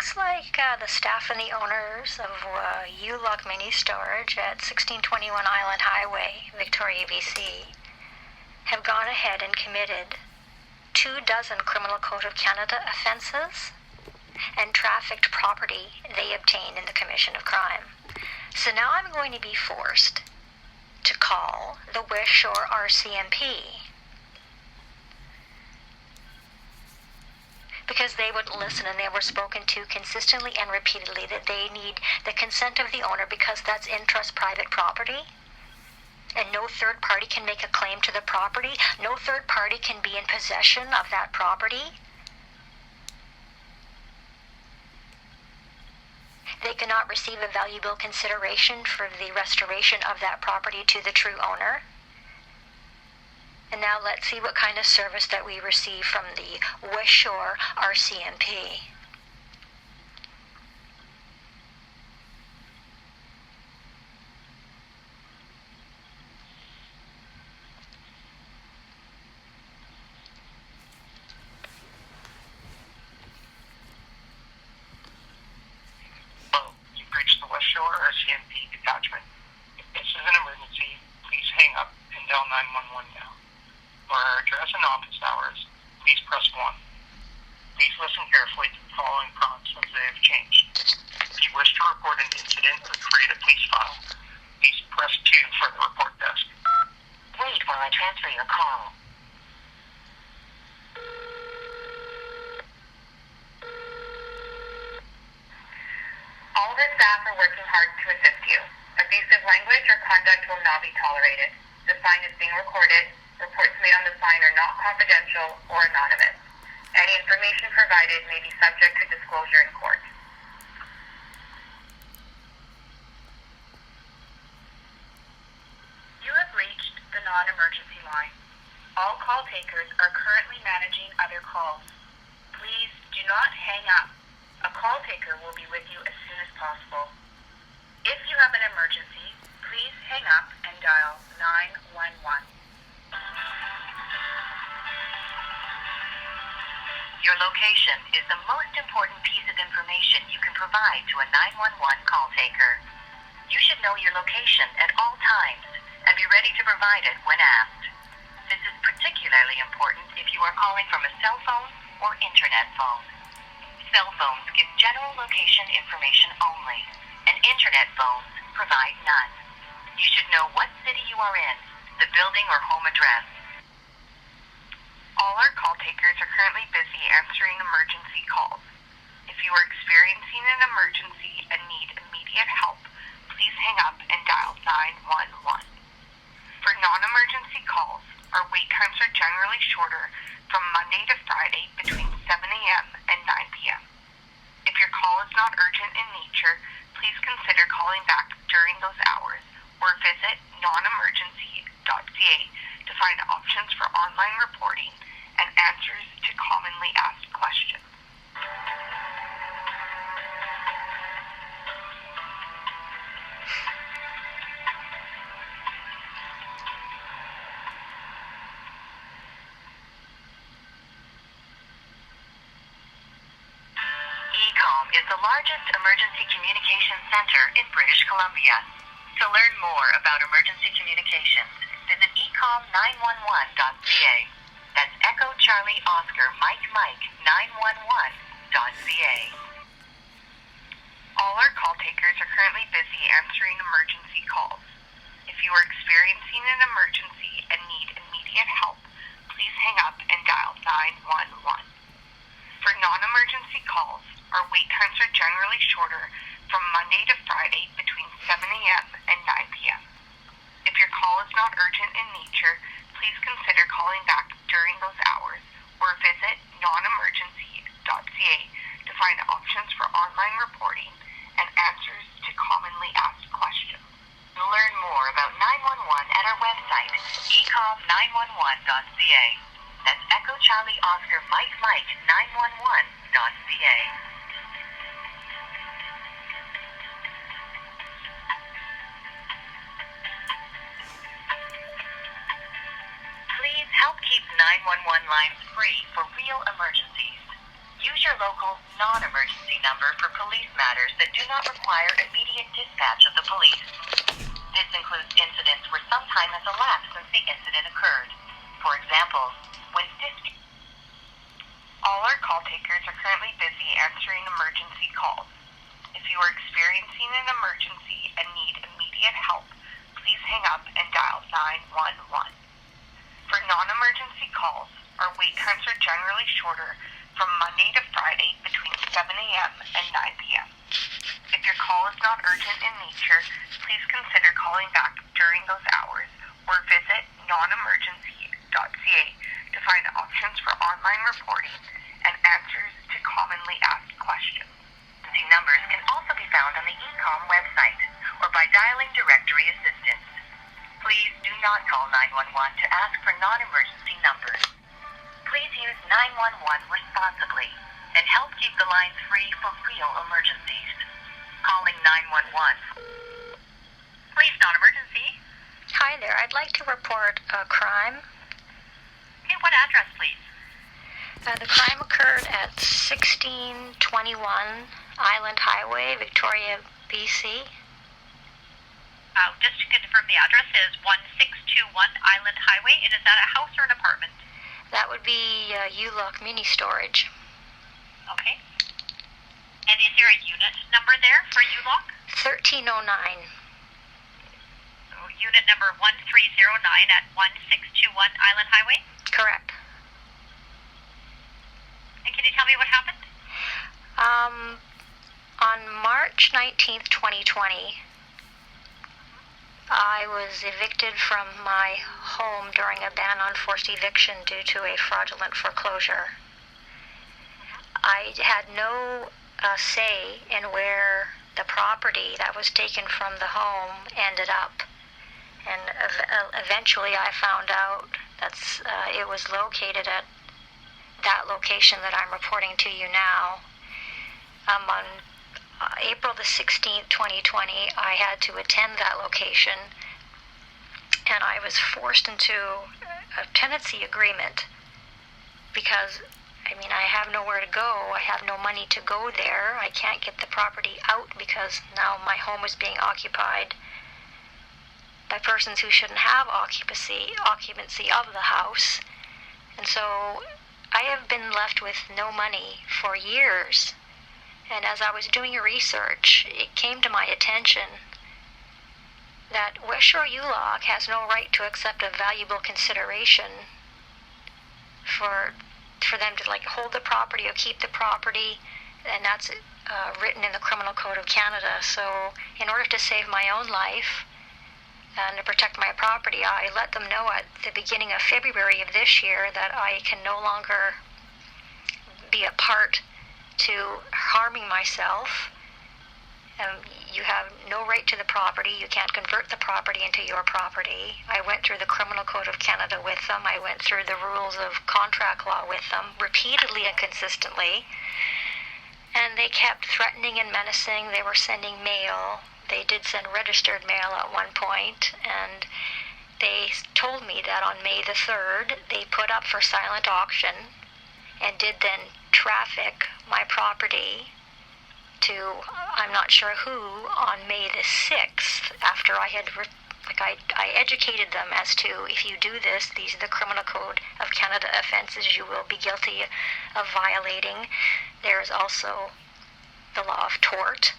looks like the staff and the owners of U-Lock Mini Storage at 1621 Island Highway, Victoria, BC, have gone ahead and committed 24 Criminal Code of Canada offences and trafficked property they obtained in the commission of crime. So now I'm going to be forced to call the West Shore RCMP because they wouldn't listen, and they were spoken to consistently and repeatedly that they need the consent of the owner because that's in-trust private property, and no third party can make a claim to the property. No third party can be in possession of that property. They cannot receive a valuable consideration for the restoration of that property to the true owner. And now let's see what kind of service that we receive from the West Shore RCMP. Hello, you've reached the West Shore RCMP detachment. If this is an emergency, please hang up and dial 911 now. For our address and office hours, please press 1. Please listen carefully to the following prompts as they have changed. If you wish to report an incident or create a police file, please press 2 for the report desk. Wait while I transfer your call. All the staff are working hard to assist you. Abusive language or conduct will not be tolerated. The sign is being recorded. Reports made on the sign are not confidential or anonymous. Any information provided may be subject to disclosure in court. You have reached the non-emergency line. All call takers are currently managing other calls. Please do not hang up. A call taker will be with you as soon as possible. If you have an emergency, please hang up and dial 911. Your location is the most important piece of information you can provide to a 911 call taker. You should know your location at all times and be ready to provide it when asked. This is particularly important if you are calling from a cell phone or internet phone. Cell phones give general location information only, and internet phones provide none. You should know what city you are in, the building or home address. All our call takers are currently busy answering emergency calls. If you are experiencing an emergency and need immediate help, please hang up and dial 911. For non-emergency calls, our wait times are generally shorter from Monday to Friday between 7 a.m. and 9 p.m. If your call is not urgent in nature, please consider calling back during those hours or visit nonemergency.ca to find options for online reporting and answers to commonly asked questions. ECOM is the largest emergency communications center in British Columbia. To learn more about emergency communications, visit ecom911.ca. That's Echo Charlie Oscar Mike 911.ca. All our call takers are currently busy answering emergency calls. If you are experiencing an emergency and need immediate help, please hang up and dial 911. For non-emergency calls, our wait times are generally shorter from Monday to Friday between 7 a.m. and 9 p.m. If your call is not urgent in nature, please consider calling back during those hours or visit nonemergency.ca to find options for online reporting and answers to commonly asked questions. You'll learn more about 911 at our website, ecom911.ca. That's Echo Charlie Oscar Mike 911.ca. Please help keep 911 lines free for real emergencies. Use your local non-emergency number for police matters that do not require immediate dispatch of the police. This includes incidents where some time has elapsed since the incident occurred. For example, when all our call takers are currently busy answering emergency calls. If you are experiencing an emergency and need immediate help, please hang up and dial 911. For non-emergency calls, our wait times are generally shorter from Monday to Friday between 7 a.m. and 9 p.m. If your call is not urgent in nature, please consider calling back during those hours or visit nonemergency.ca to find options for online reporting and answers to commonly asked questions. Emergency numbers can also be found on the ECOM website or by dialing directory assistance. Please do not call 911 to ask for non-emergency numbers. Please use 911 responsibly and help keep the lines free for real emergencies. Calling 911. Police non-emergency. Hi there. I'd like to report a crime. Okay, what address, please? The crime occurred at 1621 Island Highway, Victoria, BC. Just to confirm, the address is 1621 Island Highway, and is that a house or an apartment? That would be U-Lock mini storage. Okay. And is there a unit number there for U-Lock? 1309. So unit number 1309 at 1621 Island Highway? Correct. And can you tell me what happened? On March 19th, 2020, I was evicted from my home during a ban on forced eviction due to a fraudulent foreclosure. I had no say in where the property that was taken from the home ended up. And eventually I found out that it was located at that location that I'm reporting to you now. On April the 16th, 2020, I had to attend that location, and I was forced into a tenancy agreement because, I have nowhere to go. I have no money to go there. I can't get the property out because now my home is being occupied by persons who shouldn't have occupancy of the house. And so I have been left with no money for years. And as I was doing research, it came to my attention that West Shore U-Lock has no right to accept a valuable consideration for them to hold the property or keep the property, and that's written in the Criminal Code of Canada. So in order to save my own life and to protect my property, I let them know at the beginning of February of this year that I can no longer be a part to harming myself. You have no right to the property. You can't convert the property into your property. I went through the Criminal Code of Canada with them. I went through the rules of contract law with them repeatedly and consistently. And they kept threatening and menacing. They were sending mail. They did send registered mail at one point, and they told me that on May the 3rd, they put up for silent auction and did then traffic my property to, I'm not sure who, on May the 6th, after I had, I educated them as to, if you do this, these are the Criminal Code of Canada offenses you will be guilty of violating. There's also the law of tort,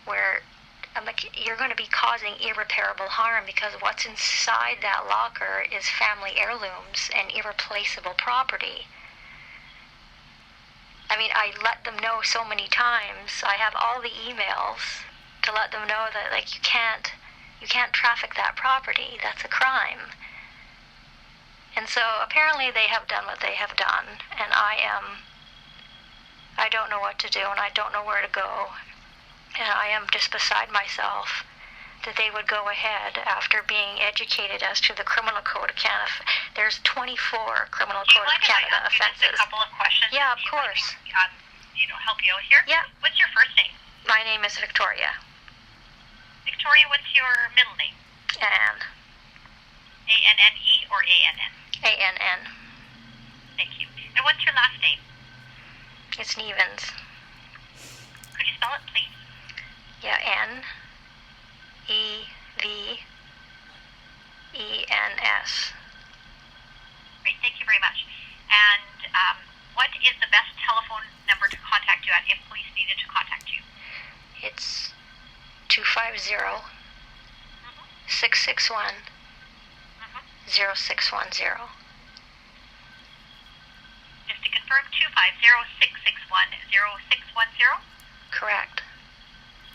where you're going to be causing irreparable harm because what's inside that locker is family heirlooms and irreplaceable property. I let them know so many times. I have all the emails to let them know that you can't traffic that property. That's a crime. And so apparently they have done what they have done, and I don't know what to do, and I don't know where to go. And I am just beside myself that they would go ahead after being educated as to the Criminal Code of Canada. There's 24 Criminal Code of Canada offenses. Just a couple of questions. Yeah, of course. Help you out here. Yeah. What's your first name? My name is Victoria. Victoria, what's your middle name? Anne. A-N-N-E or A-N-N? A-N-N. Thank you. And what's your last name? It's Nevens. Could you spell it, please? Yeah, Nevens. Great, thank you very much. And what is the best telephone number to contact you at if police needed to contact you? It's 250-661-0610. Just to confirm, 250-661-0610? Correct.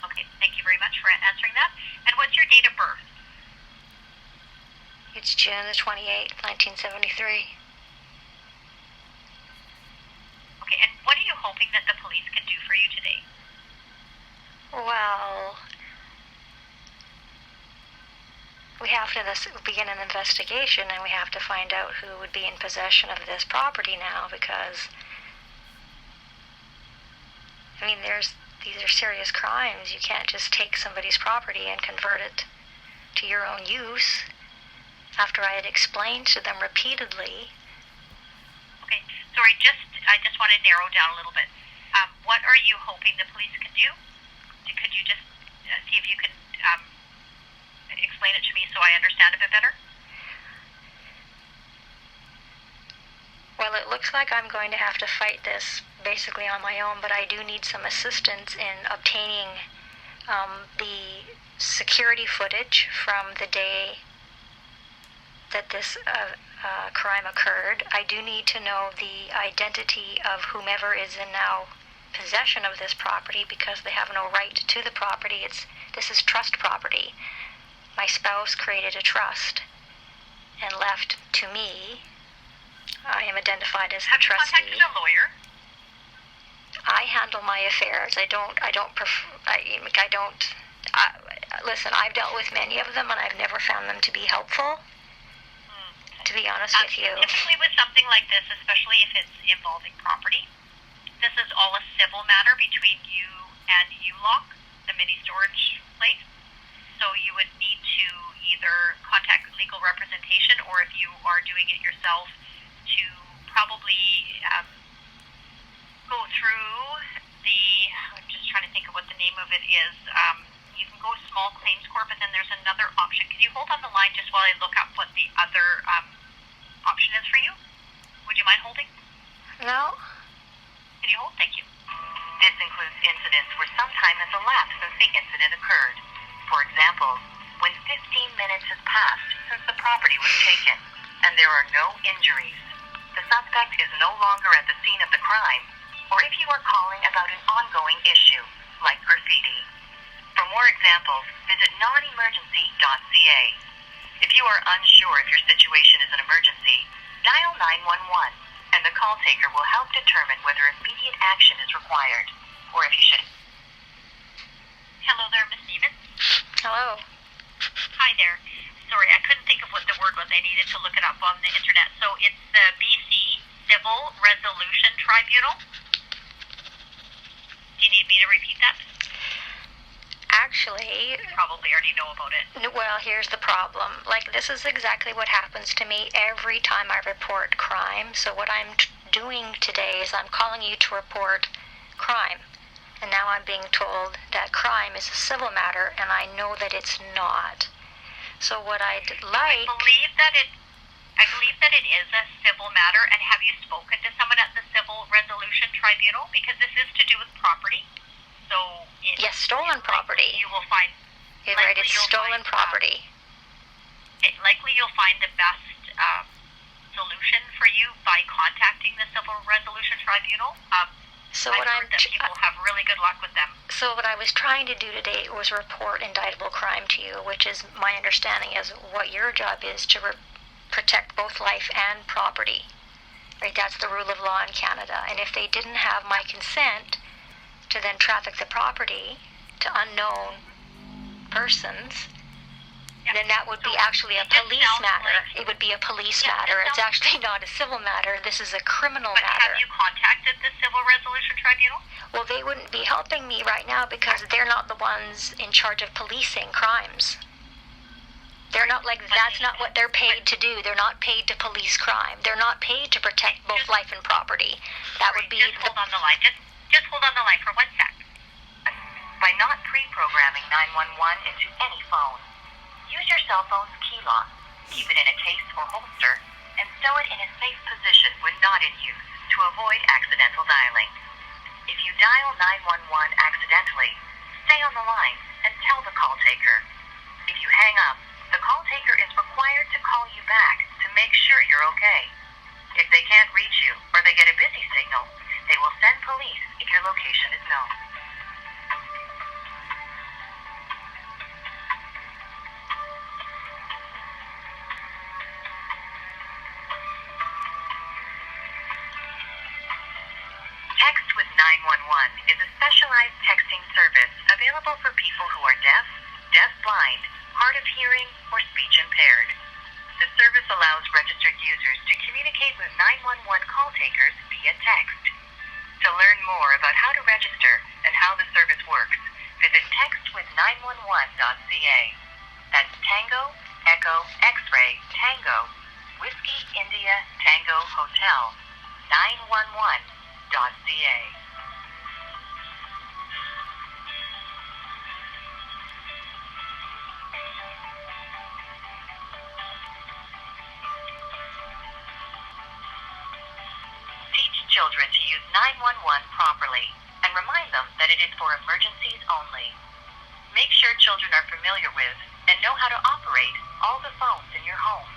Okay, thank you very much for answering that. And what's your date of birth? It's June the 28th, 1973. Okay, and what are you hoping that the police can do for you today? Well, we have to begin an investigation, and we have to find out who would be in possession of this property now, because, I mean, these are serious crimes. You can't just take somebody's property and convert it to your own use after I had explained to them repeatedly. Okay, sorry, I just want to narrow down a little bit. What are you hoping the police can do? Could you just see if you can explain it to me so I understand a bit better? Well, it looks like I'm going to have to fight this basically on my own, but I do need some assistance in obtaining the security footage from the day that this crime occurred. I do need to know the identity of whomever is in now possession of this property, because they have no right to the property. This is trust property. My spouse created a trust and left to me. I am identified as the trustee. Have you contacted a lawyer? I handle my affairs. Listen, I've dealt with many of them, and I've never found them to be helpful, to be honest with you. Typically with something like this, especially if it's involving property, this is all a civil matter between you and ULOC, the mini storage place. So you would need to either contact legal representation, or if you are doing it yourself, to probably go through I'm just trying to think of what the name of it is. You can go small claims court, but then there's another option. Can you hold on the line just while I look up what the other option is for you? Would you mind holding? No. Can you hold? Thank you. This includes incidents where some time has elapsed since the incident occurred. For example, when 15 minutes has passed since the property was taken and there are no injuries, the suspect is no longer at the scene of the crime, or if you are calling about an ongoing issue, like graffiti. For more examples, visit nonemergency.ca. If you are unsure if your situation is an emergency, dial 911, and the call taker will help determine whether immediate action is required, or if you should... Hello there, Miss Nevens. Hello. Hi there. Sorry, I couldn't think of what the word was. I needed to look it up on the internet. So it's the BC Civil Resolution Tribunal. Do you need me to repeat that? Actually, You probably already know about it. well, here's the problem. Like, this is exactly what happens to me every time I report crime. So what I'm doing today is I'm calling you to report crime. And now I'm being told that crime is a civil matter, and I know that it's not. So what I'd like... I believe that it is a civil matter. And have you spoken to someone at the Civil Resolution Tribunal? Because this is to do with property. So Yes, stolen property. You will find... Right, it's stolen property. Likely you'll find the best solution for you by contacting the Civil Resolution Tribunal. So what I've heard that people have really good luck with them. So what I was trying to do today was report indictable crime to you, which is my understanding is what your job is, to protect both life and property. Right, that's the rule of law in Canada. And if they didn't have my consent to then traffic the property to unknown persons, then that would be actually a police matter. It would be a police matter. It's actually not a civil matter. This is a criminal matter. Have you contacted the Civil Resolution Tribunal? Well, they wouldn't be helping me right now because they're not the ones in charge of policing crimes. They're not like, that's not what they're paid to do. They're not paid to police crime. They're not paid to protect both life and property. That would be... Just hold on the line. Just hold on the line for 1 sec. By not pre-programming 911 into any phone, use your cell phone's key lock, keep it in a case or holster, and stow it in a safe position when not in use to avoid accidental dialing. If you dial 911 accidentally, stay on the line and tell the call taker. If you hang up, the call taker is required to call you back to make sure you're okay. If they can't reach you or they get a busy signal, they will send police if your location is known. Text with 911 is a specialized texting service available for people who are deaf, deafblind, hard of hearing, or speech impaired. The service allows registered users to communicate with 911 call takers via text. To learn more about how to register and how the service works, visit textwith911.ca. That's Tango, Echo, X-Ray, Tango, Whiskey, India, Tango, Hotel, 911.ca. Teach children to use 911 properly and remind them that it is for emergencies only. Make sure children are familiar with and know how to operate all the phones in your home.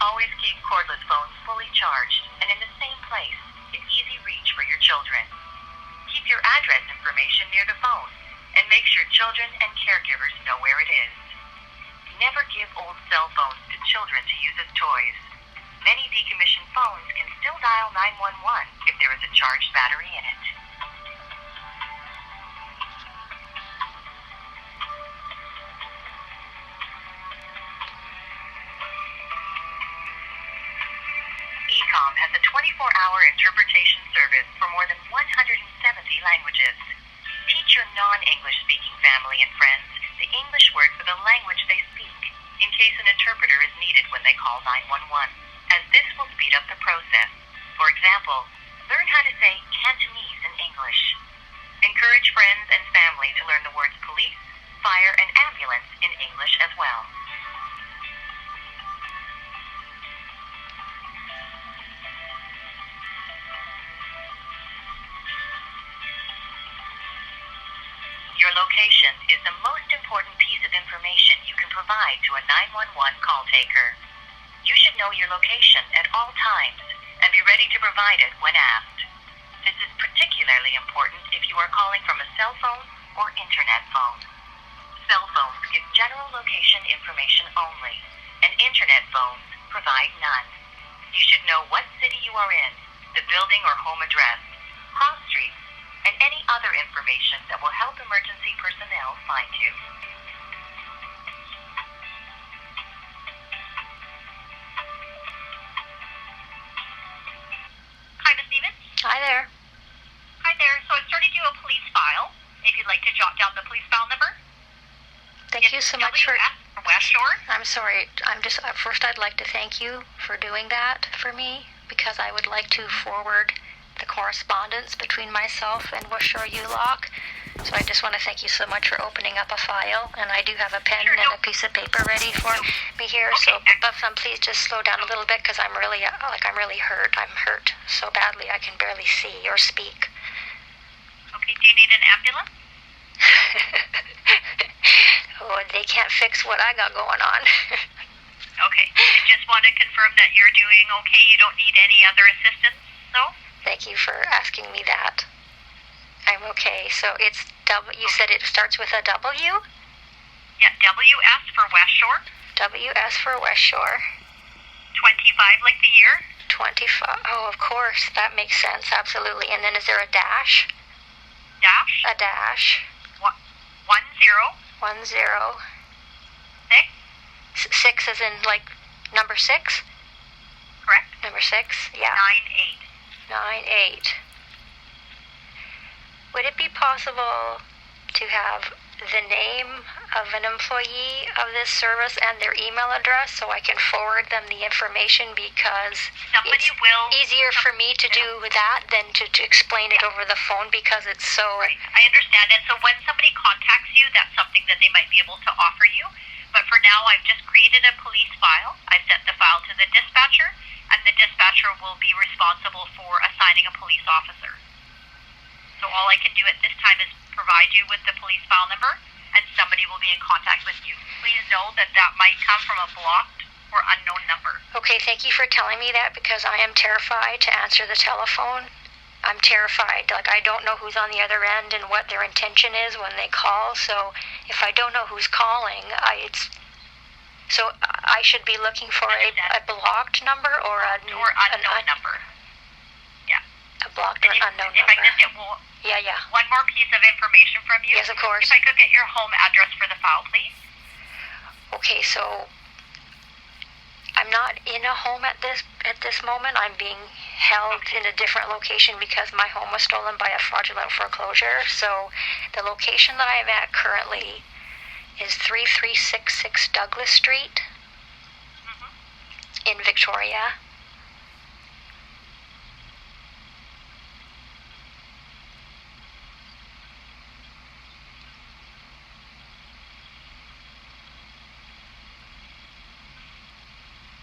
Always keep cordless phones fully charged and in the same place, in easy reach for your children. Keep your address information near the phone and make sure children and caregivers know where it is. Never give old cell phones to children to use as toys. Many decommissioned phones can still dial 911 if there is a charged battery in it. ECOM has a 24-hour interpretation service for more than 170 languages. Teach your non-English speaking family and friends the English word for the language they speak, in case an interpreter is needed when they call 911, as this will speed up the process. For example, learn how to say Cantonese in English. Encourage friends and family to learn the words police, fire, and ambulance in English as well. Your location is the most important piece of information you can provide to a 911 call taker. You should know your location at all times and be ready to provide it when asked. This is particularly important if you are calling from a cell phone or internet phone. Cell phones give general location information only, and internet phones provide none. You should know what city you are in, the building or home address, cross streets, and any other information that will help emergency personnel find you. Hi, Ms. Stevens. Hi there. Hi there. So I started you a police file. If you'd like to jot down the police file number. Thank you so much for... West Shore. I'm sorry. First I'd like to thank you for doing that for me, because I would like to forward the correspondence between myself and West Shore U. So I just want to thank you so much for opening up a file, and I do have a pen and a piece of paper ready for me here. Okay. So, but please just slow down a little bit, because I'm really hurt. I'm hurt so badly I can barely see or speak. Okay. Do you need an ambulance? Oh, they can't fix what I got going on. Okay. I just want to confirm that you're doing okay. You don't need any other assistance, so? Thank you for asking me that. I'm okay. So it's you said it starts with a W? Yeah, WS for West Shore. WS for West Shore. 25 like the year. 25. Oh, of course. That makes sense. Absolutely. And then is there a dash? Dash. A dash. 10. 10. 6. 6 as in like number 6? Correct. Number 6? Yeah. 9-8. 9-8. Would it be possible to have the name of an employee of this service and their email address so I can forward them the information, because it's easier for me to do that than to explain it over the phone, because it's so... Right, I understand. And so when somebody contacts you, that's something that they might be able to offer you. But for now, I've just created a police file. I've sent the file to the dispatcher, and the dispatcher will be responsible for assigning a police officer. So all I can do at this time is provide you with the police file number, and somebody will be in contact with you. Please know that that might come from a blocked or unknown number. Okay, thank you for telling me that, because I am terrified to answer the telephone. I'm terrified. Like, I don't know who's on the other end and what their intention is when they call. So if I don't know who's calling, so I should be looking for a blocked number or unknown number. Yeah. A blocked or unknown number. If I just get one more piece of information from you. Yes, of course. If I could get your home address for the file, please. Okay, so I'm not in a home at this moment. I'm being held in a different location because my home was stolen by a fraudulent foreclosure. So the location that I am at currently is 3366 Douglas Street in Victoria.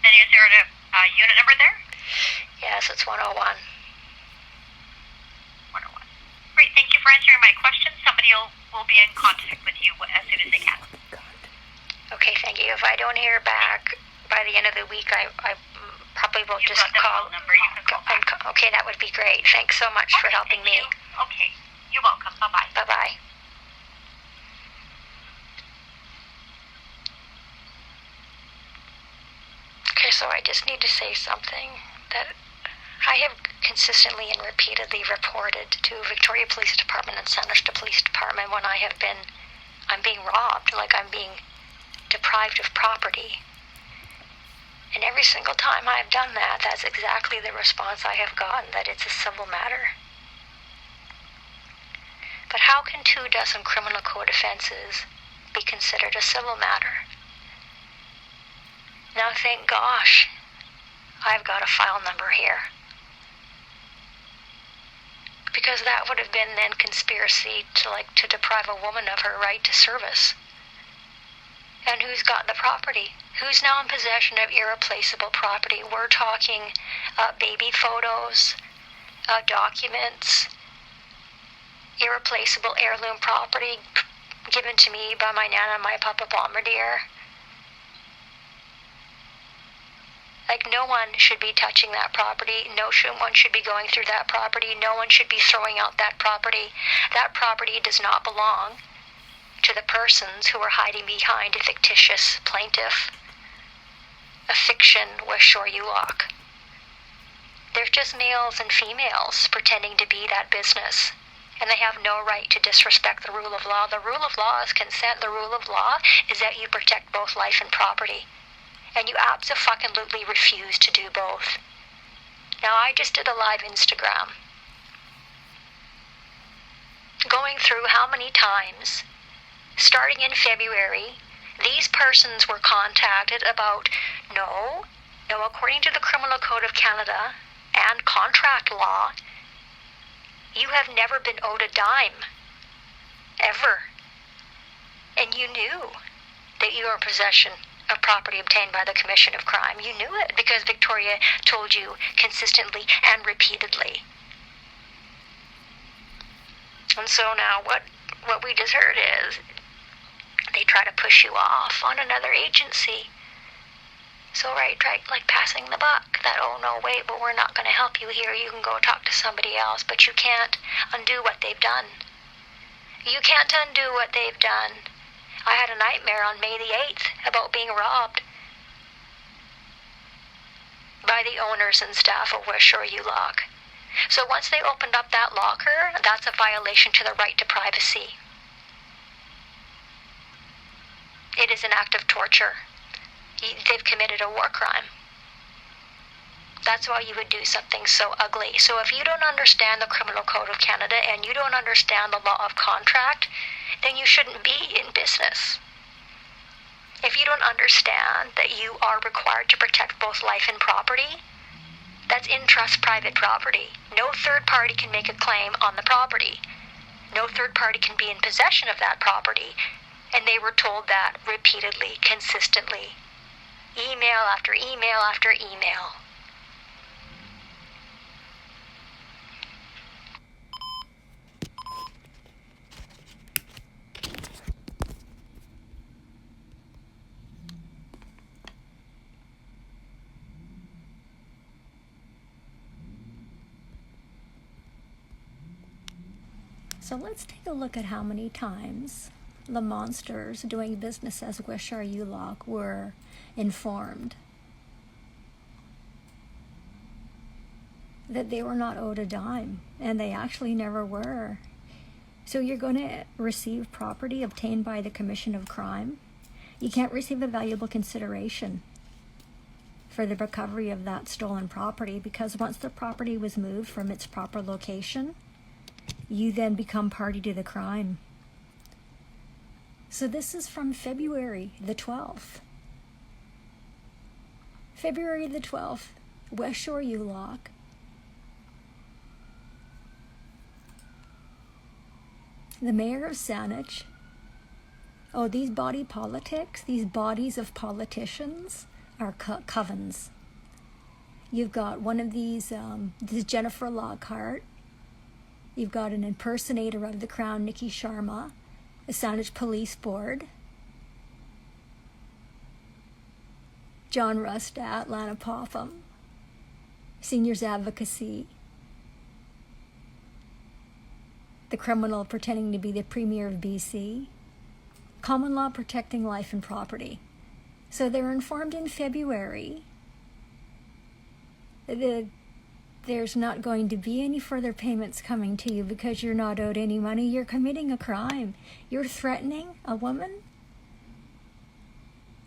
And is there a unit number there? Yes, it's 101. 101. Great, thank you for answering my question. Somebody will be in contact with you as soon as they can. Okay, thank you. If I don't hear back by the end of the week, I probably will just call. Number. You can call back. Okay, that would be great. Thanks so much for helping me. Okay, you're welcome. Bye-bye. Bye-bye. Okay, so I just need to say something that I have consistently and repeatedly reported to Victoria Police Department and Sandhurst Police Department when I'm being robbed, like I'm being deprived of property. And every single time I've done that, that's exactly the response I have gotten, that it's a civil matter. But how can 2 dozen criminal code offenses be considered a civil matter? Now, thank gosh, I've got a file number here. Because that would have been then conspiracy to deprive a woman of her right to service. And who's got the property? Who's now in possession of irreplaceable property? We're talking baby photos, documents, irreplaceable heirloom property given to me by my Nana and my Papa Bombardier. Like, no one should be touching that property. No one should be going through that property. No one should be throwing out that property. That property does not belong to the persons who are hiding behind a fictitious plaintiff, a fiction West Shore U. They're just males and females pretending to be that business, and they have no right to disrespect the rule of law. The rule of law is consent. The rule of law is that you protect both life and property. And you abso-fucking-lutely refuse to do both. Now, I just did a live Instagram, going through how many times, starting in February, these persons were contacted about, no, according to the Criminal Code of Canada and contract law, you have never been owed a dime, ever. And you knew that you were in possession of property obtained by the commission of crime. You knew it because Victoria told you consistently and repeatedly. And so now what we just heard is they try to push you off on another agency. So right, like passing the buck, that, oh no, wait, but we're not going to help you here. You can go talk to somebody else, but you can't undo what they've done. You can't undo what they've done. I had a nightmare on May the 8th about being robbed by the owners and staff of West Shore U. So once they opened up that locker, that's a violation to the right to privacy. It is an act of torture. They've committed a war crime. That's why you would do something so ugly. So if you don't understand the Criminal Code of Canada and you don't understand the law of contract, then you shouldn't be in business. If you don't understand that you are required to protect both life and property, that's in trust private property. No third party can make a claim on the property. No third party can be in possession of that property. And they were told that repeatedly, consistently. Email after email after email. So let's take a look at how many times the monsters doing business as West Shore U were informed that they were not owed a dime, and they actually never were. So you're going to receive property obtained by the commission of crime. You can't receive a valuable consideration for the recovery of that stolen property, because once the property was moved from its proper location, you then become party to the crime. So this is from February the 12th. February the 12th, West Shore U. The mayor of Saanich. Oh, these body politics, these bodies of politicians are covens. You've got one of these, this is Jennifer Lockhart. You've got an impersonator of the Crown, Nikki Sharma, the Saanich Police Board, John Rustat, Lana Popham, Seniors Advocacy, the criminal pretending to be the Premier of BC, common law protecting life and property. So they're informed in February that there's not going to be any further payments coming to you because you're not owed any money. You're committing a crime. You're threatening a woman.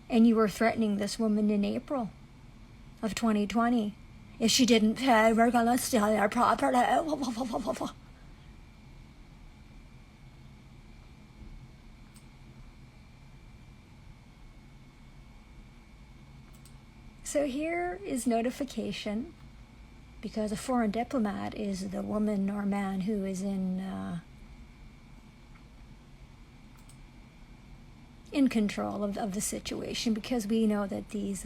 And you were threatening this woman in April of 2020. If she didn't pay, we're going to steal your property. So here is notification, because a foreign diplomat is the woman or man who is in control of the situation, because we know that these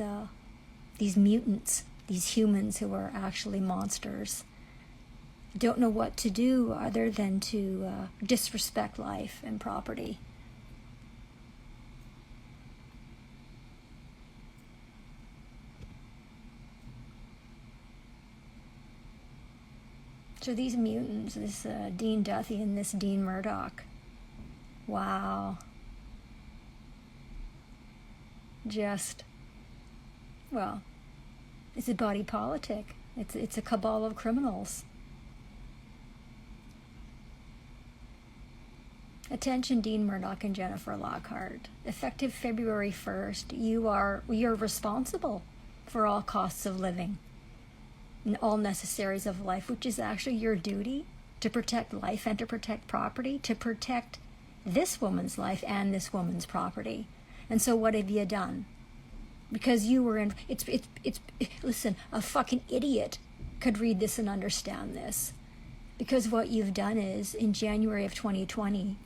mutants, these humans who are actually monsters, don't know what to do other than to disrespect life and property. So these mutants, this Dean Duthie and this Dean Murdoch, wow. Just, well, it's a body politic. It's a cabal of criminals. Attention, Dean Murdoch and Jennifer Lockhart. Effective February 1st, you're responsible for all costs of living and all necessaries of life, which is actually your duty to protect life and to protect property, to protect this woman's life and this woman's property. And so what have you done? Because you were in, listen, a fucking idiot could read this and understand this. Because what you've done is, in January of 2020,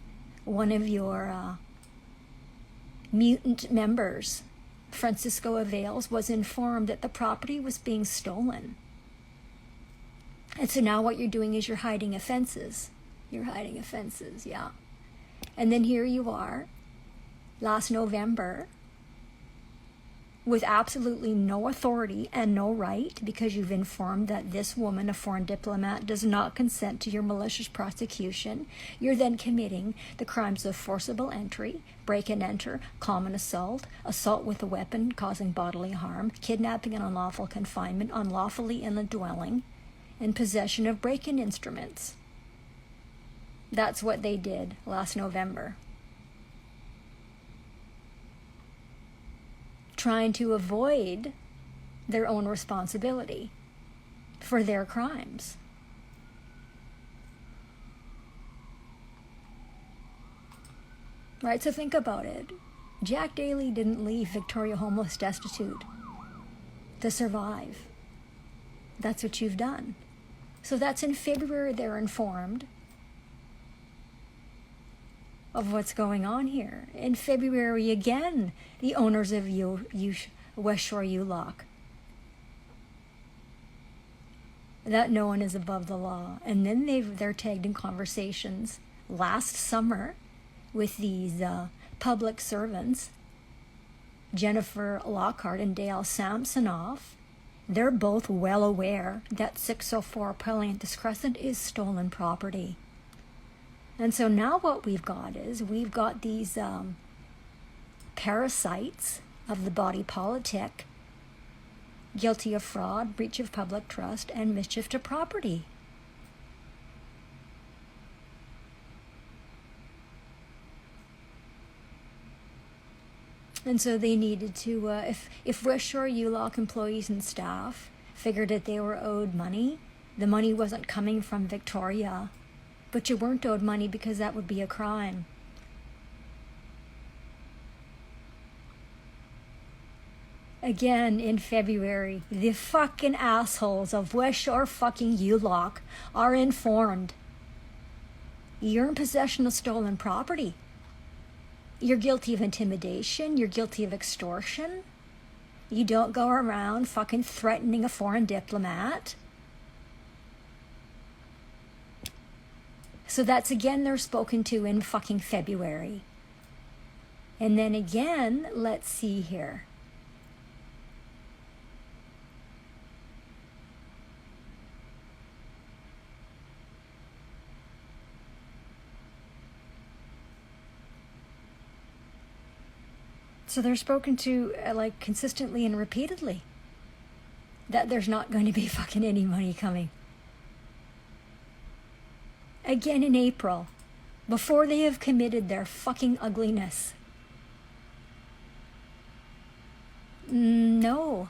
one of your mutant members, Francisco Avails, was informed that the property was being stolen. And so now what you're doing is you're hiding offenses. You're hiding offenses, yeah. And then here you are, last November, with absolutely no authority and no right, because you've informed that this woman, a foreign diplomat, does not consent to your malicious prosecution. You're then committing the crimes of forcible entry, break and enter, common assault, assault with a weapon causing bodily harm, kidnapping and unlawful confinement, unlawfully in a dwelling, and possession of break-in instruments. That's what they did last November. Trying to avoid their own responsibility for their crimes. Right, so think about it. Jack Daly didn't leave Victoria homeless destitute to survive. That's what you've done. So that's in February they're informed of what's going on here. In February again, the owners of West Shore U lock that no one is above the law. And then they're tagged in conversations last summer with these public servants, Jennifer Lockhart and Dale Samsonoff. They're both well aware that 604 Pelianthus Crescent is stolen property. And so now what we've got is we've got these parasites of the body politic guilty of fraud, breach of public trust, and mischief to property. And so they needed to, if West Shore U-Lock employees and staff figured that they were owed money, the money wasn't coming from Victoria, but you weren't owed money because that would be a crime. Again, in February, the fucking assholes of West Shore fucking U-Lock are informed. You're in possession of stolen property. You're guilty of intimidation. You're guilty of extortion. You don't go around fucking threatening a foreign diplomat. So that's again they're spoken to in fucking February. And then again, let's see here. So they're spoken to like consistently and repeatedly that there's not going to be fucking any money coming. Again in April, before they have committed their fucking ugliness. No,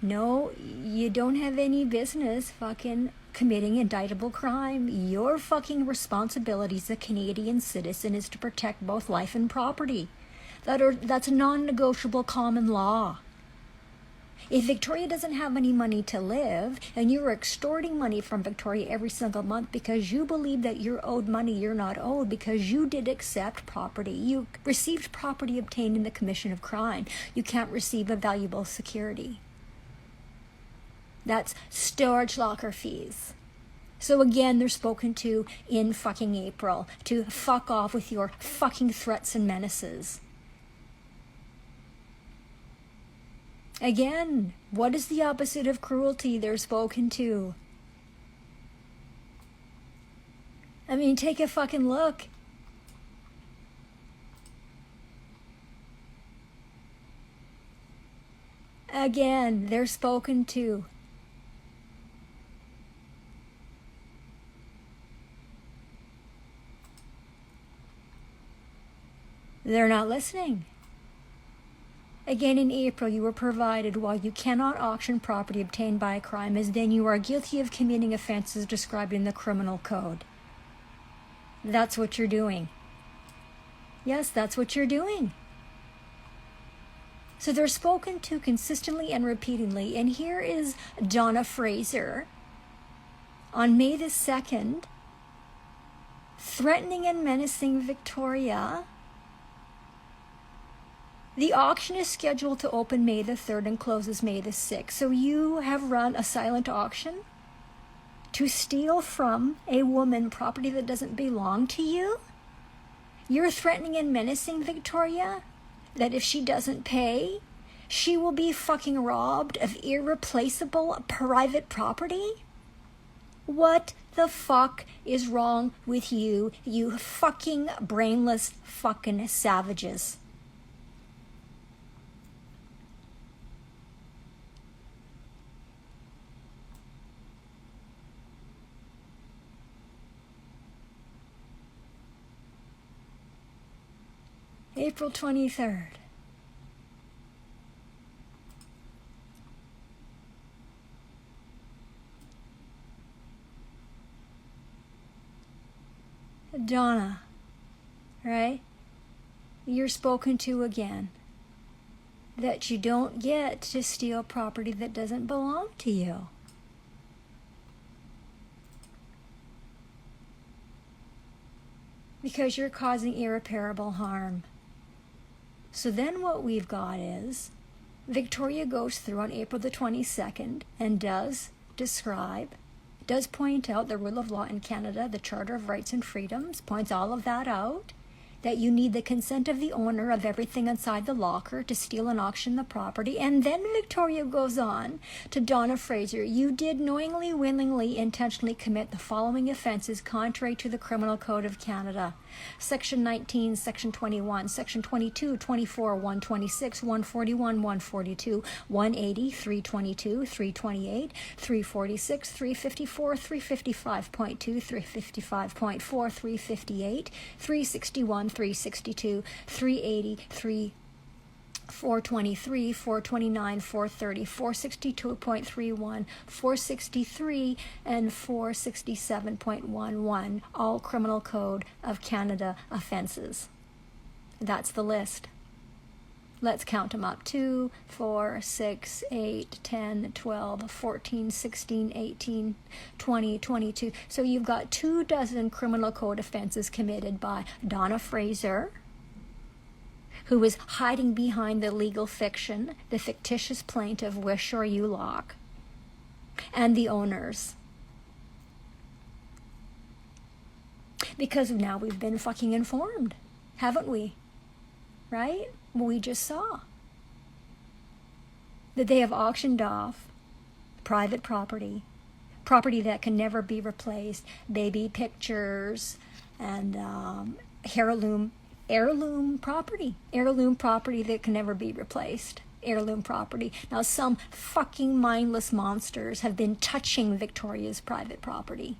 you don't have any business fucking committing indictable crime. Your fucking responsibility as a Canadian citizen is to protect both life and property. That's a non-negotiable common law. If Victoria doesn't have any money to live, and you're extorting money from Victoria every single month because you believe that you're owed money you're not owed because you did accept property. You received property obtained in the commission of crime. You can't receive a valuable security. That's storage locker fees. So again, they're spoken to in fucking April to fuck off with your fucking threats and menaces. Again, what is the opposite of cruelty they're spoken to? I mean, take a fucking look. Again, they're spoken to. They're not listening. Again, in April, you were provided while you cannot auction property obtained by a crime, as then you are guilty of committing offenses described in the criminal code. That's what you're doing. Yes, that's what you're doing. So they're spoken to consistently and repeatedly. And here is Donna Fraser on May the 2nd, threatening and menacing Victoria. The auction is scheduled to open May the 3rd and closes May the 6th. So you have run a silent auction to steal from a woman property that doesn't belong to you? You're threatening and menacing Victoria that if she doesn't pay, she will be fucking robbed of irreplaceable private property? What the fuck is wrong with you, you fucking brainless fucking savages? April 23rd. Donna, right? you're spoken to again. That you don't get to steal property that doesn't belong to you. Because you're causing irreparable harm. So then what we've got is, Victoria goes through on April the 22nd and does point out the rule of law in Canada, the Charter of Rights and Freedoms, points all of that out, that you need the consent of the owner of everything inside the locker to steal and auction the property. And then Victoria goes on to Donna Fraser, you did knowingly, willingly, intentionally commit the following offenses contrary to the Criminal Code of Canada. Section 19, Section 21, Section 22, 24, 126, 141, 142, 180, 322, 328, 346, 354, 355.2, 355.4, 358, 361, 362, 380, 423, 429, 430, 462.31, 463, and 467.11, all Criminal Code of Canada offenses. That's the list. Let's count them up. 2, 4, 6, 8, 10, 12, 14, 16, 18, 20, 22. So you've got 24 criminal code offenses committed by Donna Fraser, who is hiding behind the legal fiction, the fictitious plaintiff, West Shore U, and the owners. Because now we've been fucking informed, haven't we? Right? We just saw that they have auctioned off private property that can never be replaced, baby pictures, and heirloom property that can never be replaced. Heirloom property. Now, some fucking mindless monsters have been touching Victoria's private property.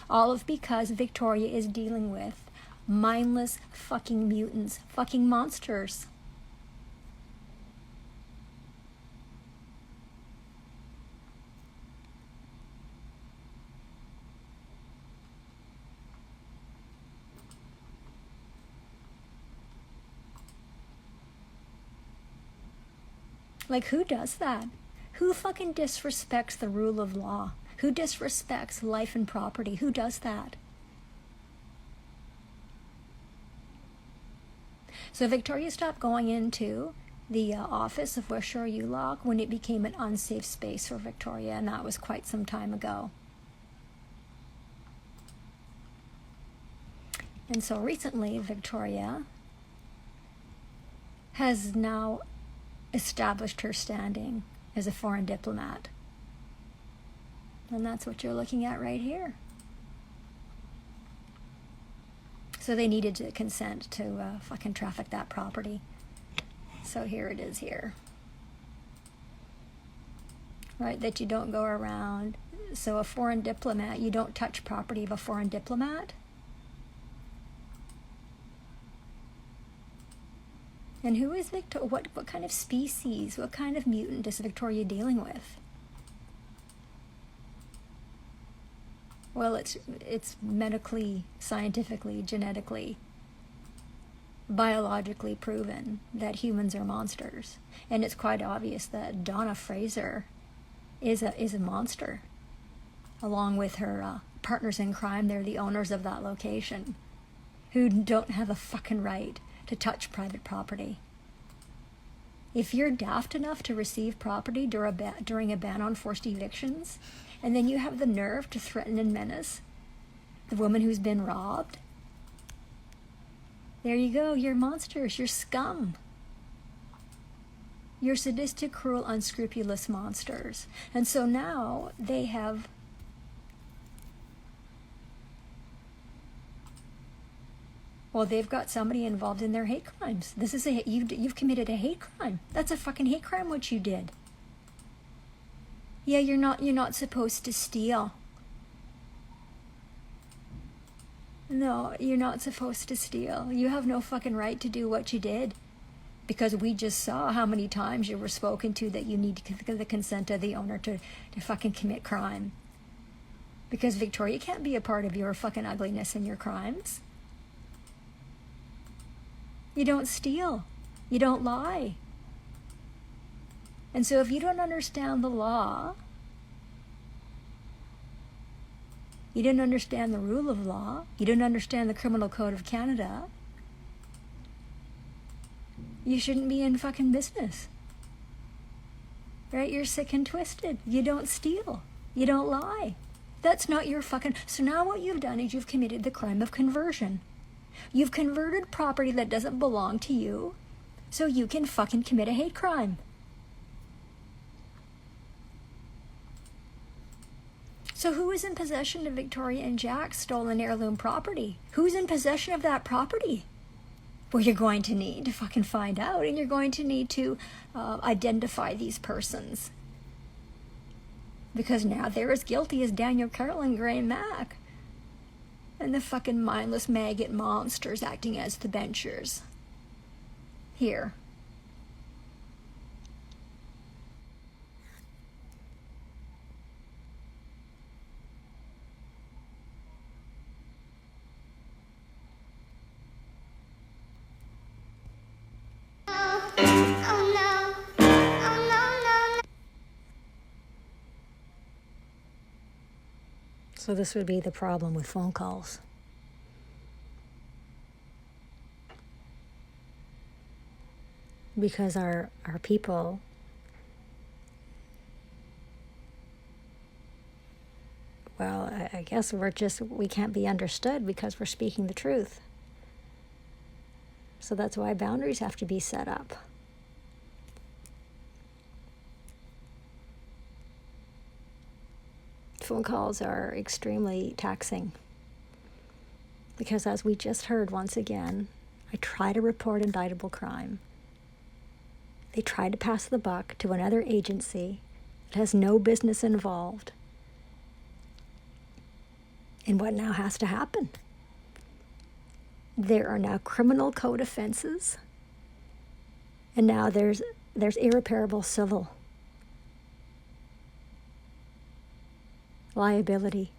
All of because Victoria is dealing with mindless fucking mutants, fucking monsters. Like, who does that? Who fucking disrespects the rule of law? Who disrespects life and property? Who does that? So Victoria stopped going into the office of West Shore U when it became an unsafe space for Victoria, and that was quite some time ago. And so recently, Victoria has now established her standing as a foreign diplomat. And that's what you're looking at right here. So they needed to consent to fucking traffic that property. So here it is here. Right, that you don't go around. So a foreign diplomat, you don't touch property of a foreign diplomat. And who is Victoria? What kind of species, what kind of mutant is Victoria dealing with? Well, it's medically, scientifically, genetically, biologically proven that humans are monsters. And it's quite obvious that Donna Fraser is a monster, along with her partners in crime. They're the owners of that location, who don't have a fucking right to touch private property. If you're daft enough to receive property during a ban on forced evictions, and then you have the nerve to threaten and menace the woman who's been robbed, there you go, you're monsters, you're scum. You're sadistic, cruel, unscrupulous monsters. And so now they have they've got somebody involved in their hate crimes. This is you've committed a hate crime. That's a fucking hate crime what you did. Yeah, you're not supposed to steal. No, you're not supposed to steal. You have no fucking right to do what you did. Because we just saw how many times you were spoken to that you need the consent of the owner to fucking commit crime. Because Victoria can't be a part of your fucking ugliness and your crimes. You don't steal. You don't lie. And so if you don't understand the law, you don't understand the rule of law, you don't understand the Criminal Code of Canada, you shouldn't be in fucking business. Right? You're sick and twisted. You don't steal. You don't lie. That's not your fucking... So now what you've done is you've committed the crime of conversion. You've converted property that doesn't belong to you so you can fucking commit a hate crime. So who is in possession of Victoria and Jack's stolen heirloom property? Who's in possession of that property? Well, you're going to need to fucking find out, and you're going to need to identify these persons. Because now they're as guilty as Daniel Carroll and Graham Mack. And the fucking mindless maggot monsters acting as the benchers. Here. So this would be the problem with phone calls. Because our people well, I guess we can't be understood because we're speaking the truth. So that's why boundaries have to be set up. Phone calls are extremely taxing because, as we just heard once again, I try to report indictable crime. They try to pass the buck to another agency that has no business involved. And what now has to happen? There are now criminal code offenses, and now there's irreparable civil liability.